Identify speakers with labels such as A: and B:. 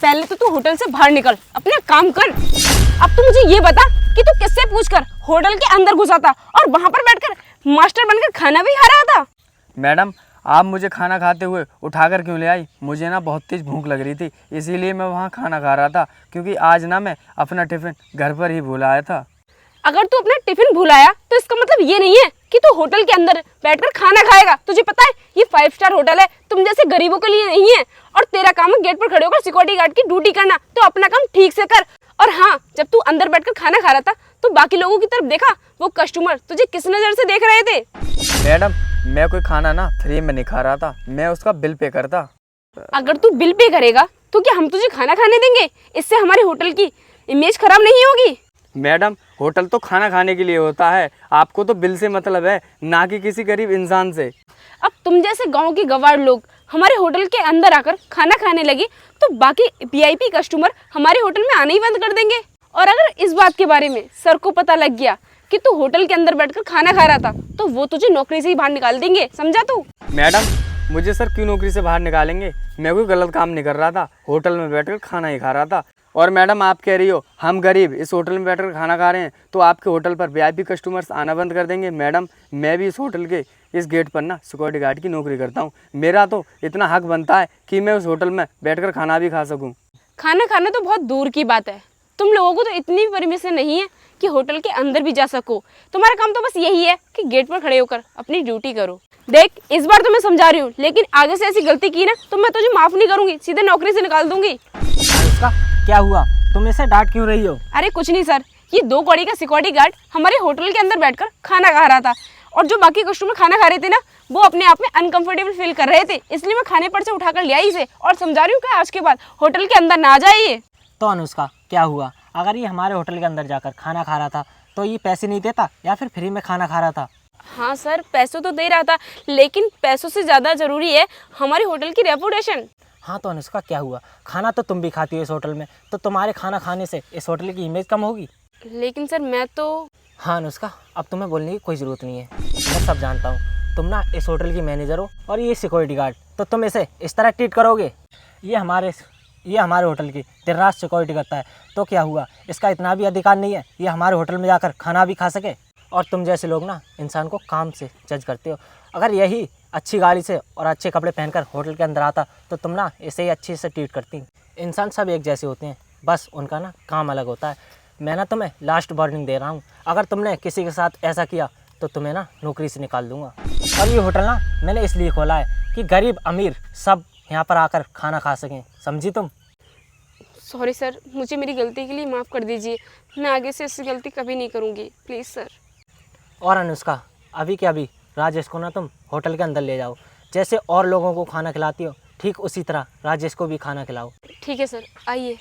A: पहले तो तू होटल से बाहर निकल, अपना काम कर। अब तू मुझे ये बता कि तू किससे पूछकर होटल के अंदर घुसा था और वहाँ पर बैठकर मास्टर बनकर खाना भी खा रहा था।
B: मैडम, आप मुझे खाना खाते हुए उठाकर क्यों ले आई? मुझे ना बहुत तेज़ भूख लग रही थी, इसीलिए मैं वहाँ खाना खा रहा था, क्योंकि आज ना मैं अपना टिफ़िन घर पर ही भूल आया था।
A: अगर तू अपना टिफिन भुलाया तो इसका मतलब ये नहीं है कि तू होटल के अंदर बैठकर खाना खाएगा। तुझे पता है ये 5 स्टार होटल है, तुम जैसे गरीबों के लिए नहीं है। और तेरा काम है गेट पर खड़े होकर सिक्योरिटी गार्ड की ड्यूटी करना, तो अपना काम ठीक से कर। और हाँ, जब तू अंदर बैठकर खाना खा रहा था तो बाकी लोगों की तरफ देखा, वो कस्टमर तुझे किस नजर से देख रहे थे?
B: मैडम, मैं कोई खाना ना फ्री में नहीं खा रहा था, मैं उसका बिल पे करता।
A: अगर तू बिल पे करेगा तो क्या हम तुझे खाना खाने देंगे? इससे हमारे होटल की इमेज खराब नहीं होगी?
B: मैडम, होटल तो खाना खाने के लिए होता है, आपको तो बिल से मतलब है, ना कि किसी गरीब इंसान से।
A: अब तुम जैसे गांव के गवार लोग हमारे होटल के अंदर आकर खाना खाने लगे तो बाकी वीआईपी कस्टमर हमारे होटल में आना ही बंद कर देंगे। और अगर इस बात के बारे में सर को पता लग गया कि तू होटल के अंदर बैठकर खाना खा रहा था तो वो तुझे नौकरी से ही बाहर निकाल देंगे, समझा तू?
B: मैडम, मुझे सर क्यों नौकरी से बाहर निकालेंगे? मैं कोई गलत काम नहीं कर रहा था, होटल में बैठकर खाना ही खा रहा था। और मैडम, आप कह रही हो हम गरीब इस होटल में बैठकर खाना खा रहे हैं, तो आपके होटल पर वीआईपी कस्टमर्स आना बंद कर देंगे? मैडम, मैं भी इस होटल के इस गेट पर ना सिक्योरिटी गार्ड की नौकरी करता हूँ, मेरा तो इतना हक बनता है कि मैं उस होटल में बैठकर खाना भी खा सकूँ।
A: खाना खाना तो बहुत दूर की बात है, तुम लोगों को तो इतनी परमिशन नहीं है कि होटल के अंदर भी जा सको। तुम्हारा काम तो बस यही है कि गेट पर खड़े होकर अपनी ड्यूटी करो। देख, इस बार तो मैं समझा रही हूँ, लेकिन आगे से ऐसी गलती की ना तो मैं तुझे माफ नहीं करूंगी, सीधे नौकरी से निकाल दूंगी।
C: अनुष्का, क्या हुआ? तुम इसे डांट क्यों रही हो?
A: अरे कुछ नहीं सर, ये 2 कौड़ी का सिक्योरिटी गार्ड हमारे होटल के अंदर बैठकर खाना खा रहा था और जो बाकी कस्टमर खाना खा रहे थे ना वो अपने आप में अनकंफर्टेबल फील कर रहे थे, इसलिए मैं खाने पर से उठाकर ले आई इसे और समझा रही हूँ कि आज के बाद होटल के अंदर ना आ जाइए।
C: तो अनुष्का, क्या हुआ? अगर ये हमारे होटल के अंदर जाकर खाना खा रहा था तो ये पैसे नहीं देता या फिर फ्री में खाना खा रहा था?
A: हाँ सर, पैसों तो दे रहा था, लेकिन पैसों से ज़्यादा ज़रूरी है हमारे होटल की रेपुटेशन।
C: हाँ तो अनुष्का, क्या हुआ? खाना तो तुम भी खाती हो इस होटल में, तो तुम्हारे खाना खाने से इस होटल की इमेज कम होगी?
A: लेकिन सर मैं तो...
C: हाँ अनुष्का, अब तुम्हें बोलने की कोई ज़रूरत नहीं है, मैं सब जानता हूँ। तुम ना इस होटल की मैनेजर हो और ये सिक्योरिटी गार्ड, तो तुम इसे इस तरह ट्रीट करोगे? ये हमारे होटल की दिन रात सिक्योरिटी करता है, तो क्या हुआ? इसका इतना भी अधिकार नहीं है ये हमारे होटल में जाकर खाना भी खा सके? और तुम जैसे लोग ना इंसान को काम से जज करते हो। अगर यही अच्छी गाड़ी से और अच्छे कपड़े पहनकर होटल के अंदर आता तो तुम ना इसे ही अच्छे से ट्रीट करती। इंसान सब एक जैसे होते हैं, बस उनका ना काम अलग होता है। मैं ना तुम्हें लास्ट वार्निंग दे रहा हूँ, अगर तुमने किसी के साथ ऐसा किया तो तुम्हें ना नौकरी से निकाल दूँगा। और ये होटल ना मैंने इसलिए खोला है कि गरीब अमीर सब यहाँ पर आकर खाना खा सकें, समझी तुम?
A: सॉरी सर, मुझे मेरी गलती के लिए माफ़ कर दीजिए, मैं आगे से ऐसी गलती कभी नहीं करूँगी, प्लीज़ सर।
C: और अनुष्का, अभी के अभी राजेश को ना तुम होटल के अंदर ले जाओ, जैसे और लोगों को खाना खिलाती हो ठीक उसी तरह राजेश को भी खाना खिलाओ।
A: ठीक है सर, आइए।